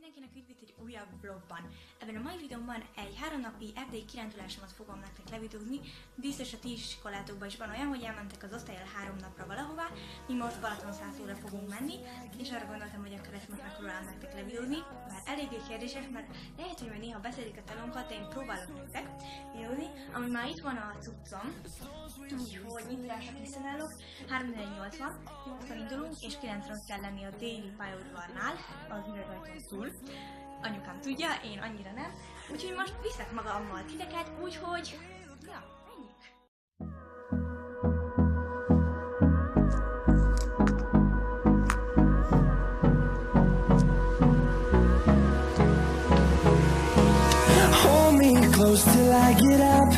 Mindenkinek üdvít egy újabb vlogban. Ebben a mai videóban egy 3 napi erdélyi kirándulásomat fogom nektek levideózni. Biztos a ti iskolátokban is van olyan, hogy elmentek az osztályal 3 napra valahová. Mi most Balatonszászlóra fogunk menni, és arra gondoltam, hogy akkor ezt most megpróbálom nektek levideózni. Már eléggé kérdéses, mert lehet, hogy majd néha beszélik a telónkat, de én próbálok nektek videózni. Ami már itt van a cuccom, úgyhogy nyitásra készen állok. 3:80, 8-an indulunk, és 9-re ott kell lenni a déli pályaudvarnál, az művelőajtón túl. Anyukám tudja, én annyira nem. Úgyhogy most viszek magammal titeket, úgyhogy... ja, menjünk! Hold me close till I get up.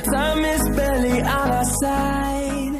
Time is barely on our side.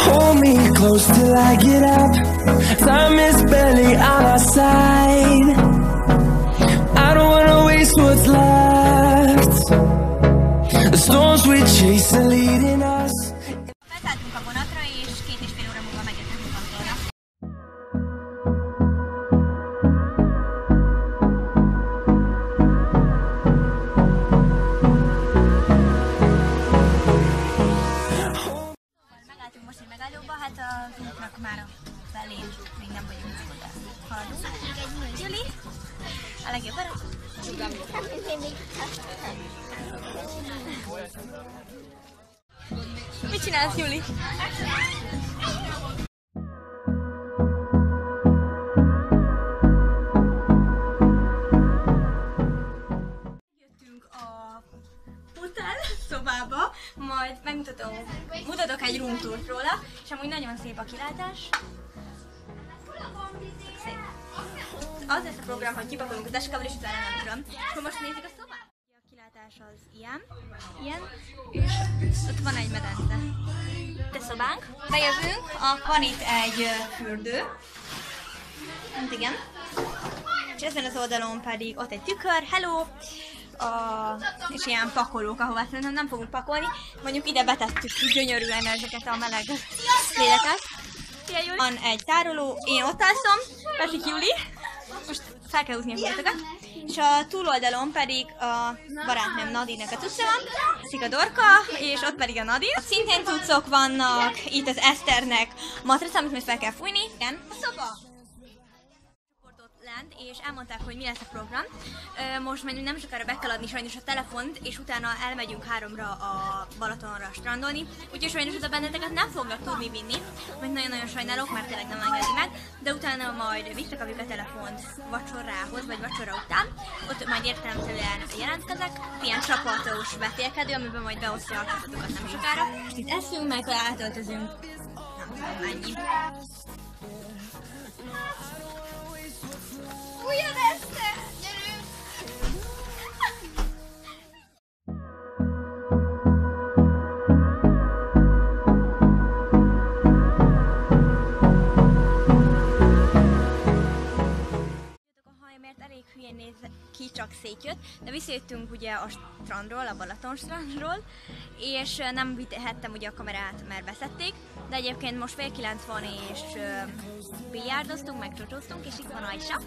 Hold me close till I get up. Time is barely on our side. I don't wanna waste what's left. The storms we chase are leading us. Felszálltunk a vonatra, és 2,5 óra múlva megérkezünk Balatonra. Megálltunk most egy megállóba, hát az útnak már a felén még nem vagyunk, de haladunk. Juli, a legjobb barát? Mit csinálsz, Juli? Jöttünk a hotel szobába, majd mutatok egy room tourt róla, és amúgy nagyon szép a kilátás. Szép. Az lesz a program, hogy kipakolunk az eskával, és utána nem tudom. Akkor most nézzük a szobát. A kilátás az ilyen, és ott van egy medence. Te szobánk. Bejövünk, van itt egy fürdő. Igen. És ezen az oldalon pedig ott egy tükör, hello! És ilyen pakolók, ahová szerintem nem fogunk pakolni. Mondjuk ide betettük gyönyörűen ezeket a meleg léletet. Van egy tároló, én ott alszom, Pesik Juli. Most fel kell húzni a fiatokat. És a túloldalon pedig a barátnőm Nadinek a cucca van, a Dorka, és ott pedig a Nadi. Ott szintén cuccok vannak, itt az Eszternek matraca, amit most fel kell fújni. Igen. A szoba! Lent, és elmondták, hogy mi lesz a program. Most majd nem sokára be kell adni sajnos a telefont, és utána elmegyünk 3-ra a Balatonra strandolni. Úgyhogy sajnos oda benneteket nem fognak tudni vinni, mert nagyon-nagyon sajnálok, mert tényleg nem engedi meg, de utána majd visszakapjuk a telefont vacsorához, vagy vacsora után. Ott majd értelemszerűen jelentkezek, ilyen csapatos vetélkedő, amiben majd beosztja a csapatokat nem sokára. Itt eszünk, meg átöltözünk. Nem tudom, ennyi. Ugyan este! Gyerünk! A hajmért elég hülyén néz ki, csak szétjött, de visszajöttünk ugye a strandról, a Balaton strandról, és nem vihettem ugye a kamerát, mert beszették, de egyébként most fél 9 van, és biliárdoztunk, meg csocsóztunk, és itt van Aisha.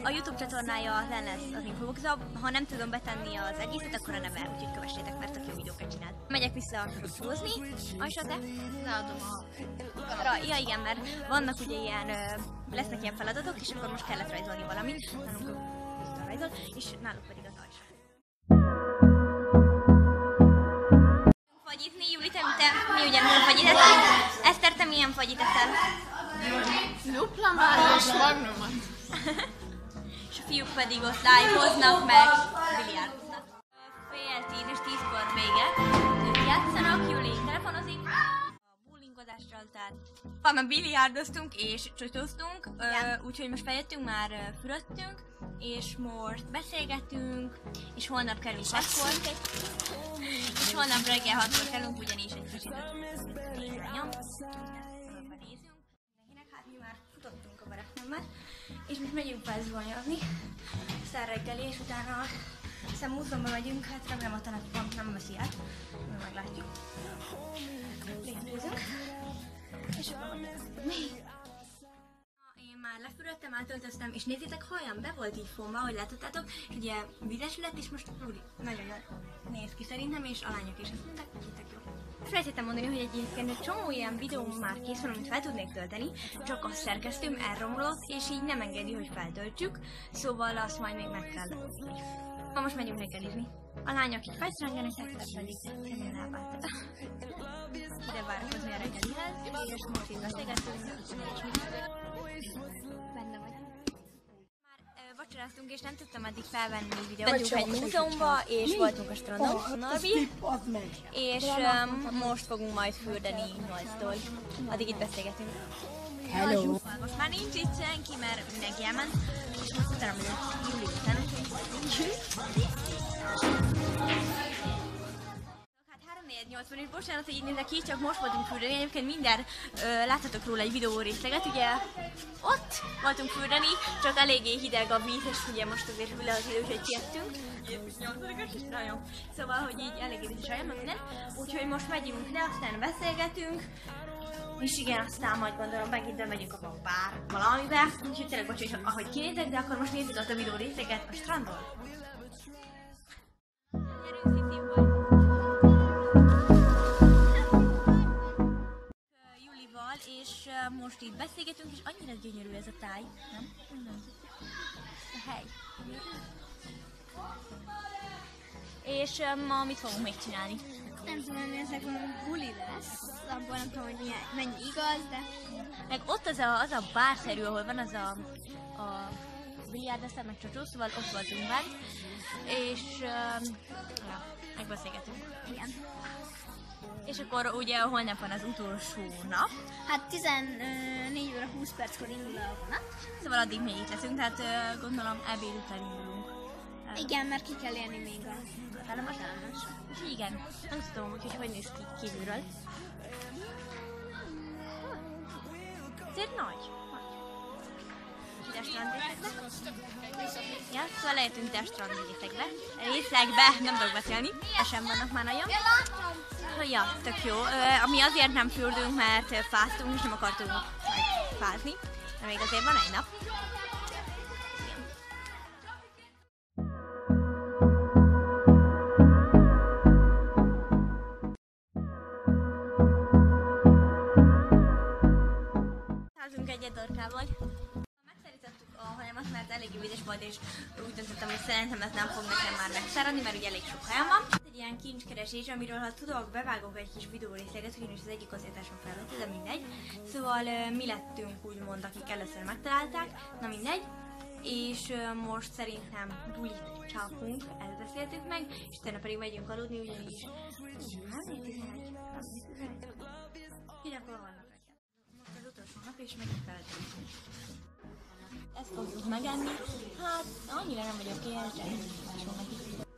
A YouTube csatornája az lesz az infoboxban, ha nem tudom betenni az egészet, akkor a neve, úgyhogy kövessétek, mert tök jó videókat csinál. Megyek vissza csocsózni. Aisha, te? Leadom a... Ja igen, mert vannak ugye ilyen, lesznek ilyen feladatok, és akkor most kellett rajzolni valamit. Nálunk rajzol, és náluk pedig az Aisha. Fagyitni, Juli, te mi ugyanúgy fagyit eszel? Eszter, te milyen fagyit eszel? Dupla máriás magnumot. És a fiúk pedig ott live-hoznak, meg biliárdoznak. Fél 10 és 10-kor vége. Ők játszanak, Juli telefonozik. A bowlingozással, tehát már biliárdoztunk és csocsóztunk, úgyhogy most feljöttünk, már fürödtünk, és most beszélgetünk, és holnap kerülünk 6-kor. És holnap reggel 6-kor kerülünk, ugyanis egy kicsit nyom. Nézzünk. Mindenkinek, hát mi már futottunk a barátnőmmel, és most megyünk felzvonyozni, aztán reggeli, és utána Aztán múzeumban megyünk, hát remélem a tanap pont nem veszi át. Meglátjuk. Létezünk. És akkor én már lefürödtem, átöltöztem, és nézzétek, hajam be volt így fomba, ahogy láthattátok, és ugye vizes lett, és most nagyon jól néz ki szerintem, és a lányok is azt mondták, hogy tök jó. Felejtettem mondani, hogy egyébként egy csomó ilyen videóm már kész van, amit fel tudnék tölteni, csak a szerkesztőm elromlott, és így nem engedi, hogy feltöltsük, szóval azt majd még meg kell. Ma most megyünk reggelizni. A lányok így fejszrengenek, tehát pedig személyen elvált. Ide várakozni a reggelihez, és most így beszélgetünk, benne vagy. Már vacsoráztunk, és nem tudtam addig felvenni videót. Mentünk egy múzeumba, és voltunk a strandon, Norbi, és most fogunk majd fürdeni 8-tól. Addig itt beszélgetünk. Hello! Most már nincs itt senki, mert mindenki elment, és most utána megyünk Juli után. Hát 3-4-80 és bocsánat, hogy így nézek ki, csak most voltunk fürdeni, egyébként mindjárt láthatok róla egy videó részleget, ugye ott voltunk fürdeni, csak eléggé hideg a víz, és ugye most azért hűl az idő, úgyhogy kiettünk. Szóval, hogy így eléggé vízes rajta, meg minden, úgyhogy most megyünk le, aztán beszélgetünk. És igen, aztán majd gondolom megint bemegyünk a bár valamibe, úgyhogy tényleg bocs, hogy ahogy kinézek, de akkor most nézzük azt a videó részeket a strandon. Julival, és most itt beszélgetünk, és annyira gyönyörű ez a táj, nem? A hely. És ma mit fogunk még csinálni? Nem tudom, hogy ezek a buli lesz, abban nem tudom, hogy mennyi igaz, de... Meg ott az a bárszerű, ahol van az a biliárdeszter, meg csocsó, szóval ott voltunk bent, és megbeszélgetünk. Igen. És akkor ugye holnap van az utolsó nap. Hát 14 óra 20 perckor indul a vonat. Szóval addig még itt leszünk, tehát gondolom ebéd után indulunk. Igen, mert ki kell élni még a hatalmas. Úgyhogy igen, nem tudom, hogy néz ki kívülről. Azért nagy. Ide strandrészekbe. Ja, szóval lehetünk ide strandrészekbe. Részekbe, nem tudok beszélni, sem vannak már nagyon. Ja, tök jó. Ami azért nem fürdünk, mert fáztunk, és nem akartunk fázni. De még azért van egy nap. Egyet Dorkával. Megszerítettük a hajamat, mert eléggé vízes volt, és úgy döntöttem, hogy szerintem ez nem fog nekem már megszáradni, mert ugye elég sok hajam van. Egy ilyen kincskeresés, amiről ha tudok, bevágok egy kis videó részleget, ugyanis az egyik azért felvette, de mindegy. Szóval mi lettünk úgymond, akik először megtalálták, na mindegy. És most szerintem bulit csapunk, ezt beszéltük meg, és utána pedig megyünk aludni, ugyanis 3-11. Hidegkor vannak. Az utolsó nap, és megint feltöltünk. Ezt fogjuk megenni. Hát, annyira nem vagyok éhes, de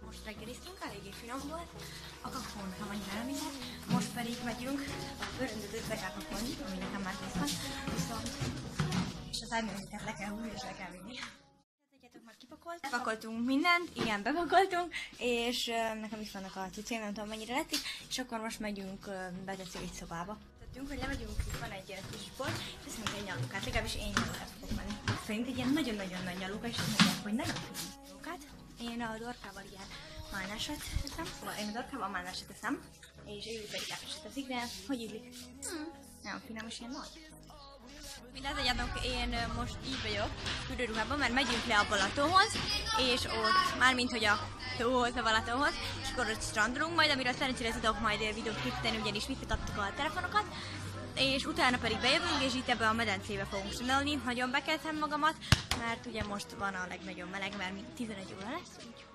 most reggeliztünk, eléggé finom volt. A kakón, ha annyira nem hiszem. Most pedig megyünk a öröndödőt be kell pakolni, ami nekem már kész van. Viszont, és az árnyéket le kell húzni, és le kell vinni. Egyetek már kipakolt. Bepakoltunk mindent, igen, bepakoltunk, és nekem is vannak a cuccaim, nem tudom mennyire lették, és akkor most megyünk beteszünk egy szobába. Hogy lemegyünk, itt van egy kis bolt, és veszünk egy nyalókát, legalábbis én nyalókát fogok menni. Szerint egy ilyen nagyon-nagyon nagy nyalóka, és azt mondják, hogy nagyon finom nyalókát. Én a Dorkával ilyen málnásat teszem, szóval én a Dorkával málnásat teszem, és a Júli pedig ápásat teszik, de hogy ízlik? Nagyon finom, és ilyen nagy. Mindazegyenek, én most így vagyok fürdőruhában, mert megyünk le a Balatonhoz, és ott, mármint hogy a tóhoz, a Balatonhoz, és akkor ott strandolunk majd, amiről szerencsére tudok majd videót készíteni, ugyanis visszakaptuk a telefonokat, és utána pedig bejövünk, és itt ebbe a medencébe fogunk strandolni. Nagyon bekeltem magamat, mert ugye most van a legnagyobb meleg, mert 11 óra lesz, úgyhogy...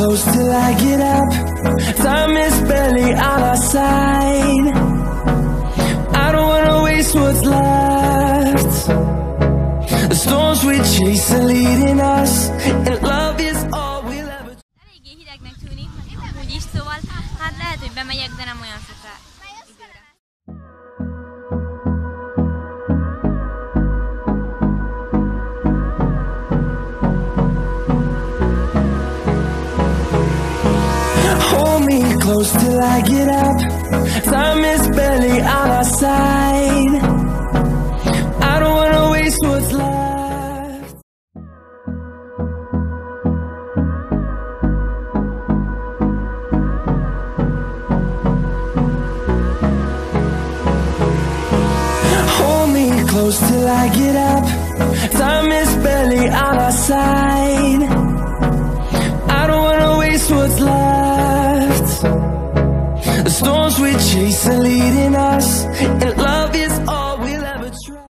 Close till I get up. Time is barely on our side. I don't wanna waste what's left. The storms we chase are leading us, and love is all we'll ever. Eléggé hidegnek tűnik, úgyis, szóval hát hogy bemegyek, de nem olyan soká időre. Hold me close till I get up. Time is barely on our side. I don't wanna waste what's left. Hold me close till I get up. Time is barely on our side. I don't wanna waste what's left. The storms we chase are leading us, and love is all we'll ever try.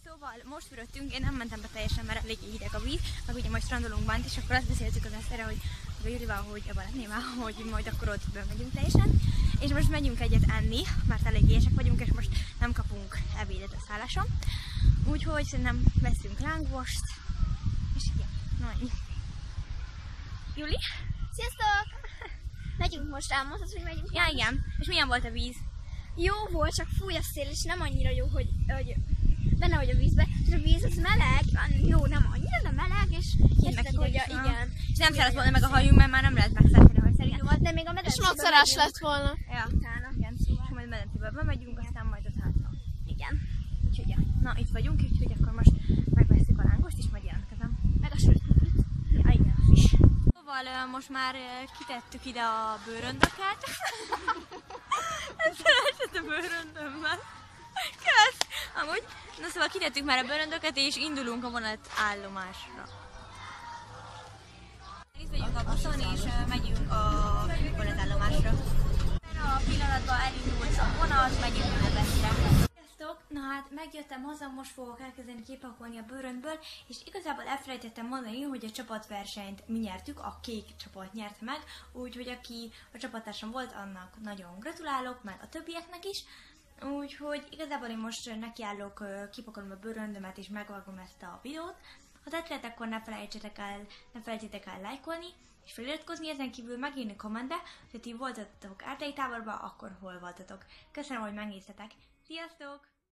Szóval most fürödtünk, én nem mentem be teljesen, mert elég hideg a víz, meg ugye majd strandolunk bent, és akkor azt beszéltük az Eszterre, hogy a Julival, hogy a Balatnéval, hogy majd akkor ott bemegyünk teljesen. És most megyünk egyet enni, mert elég éhesek vagyunk, és most nem kapunk ebédet a szálláson. Úgyhogy szerintem veszünk lángvost, és igen, na ennyi. Juli? Sziasztok! Megyünk most, elmondhatod, hogy megyünk? Ja, igen. És milyen volt a víz? Jó volt, csak fúj a szél, és nem annyira jó, hogy benne vagy a vízbe. És a víz az meleg, jó, nem annyira, de meleg, és értek, hogy igen. És nem száradt volna meg a hajunk, mert már nem lehet megszállni a hajszerítő volt, de még a És macerás lett volna. Ja, utána. Igen, szóval. És majd medencéből bemegyünk, aztán majd ott hátra. Igen. Úgyhogy ja. Na, itt vagyunk, úgyhogy akkor most megveszünk a lángost, és majd jelentkezem. Meg a sült. Ja, igen, is. Szóval most már kitettük ide a bőröndöket. Ezt elesett a bőröndömmel. Kösz! Amúgy. Na szóval kitettük már a bőröndöket, és indulunk a vonatállomásra. Itt vagyunk a buszon, és megyünk a vonatállomásra. A pillanatban elindult a vonat, megyünk Budapestre. Sziasztok! Na hát megjöttem haza, most fogok elkezdeni kipakolni a bőröndből, és igazából elfelejtettem mondani, hogy a csapatversenyt mi nyertük, a kék csapat nyerte meg, úgyhogy aki a csapattársam volt, annak nagyon gratulálok, meg a többieknek is. Úgyhogy igazából én most nekiállok, kipakolom a bőröndömet és megvágom ezt a videót. Ha tetszett, akkor ne felejtsétek el lájkolni és feliratkozni, ezen kívül megírni kommentbe, hogy ti voltatok erdei táborban, akkor hol voltatok. Köszönöm, hogy megnéztetek. Sziasztok!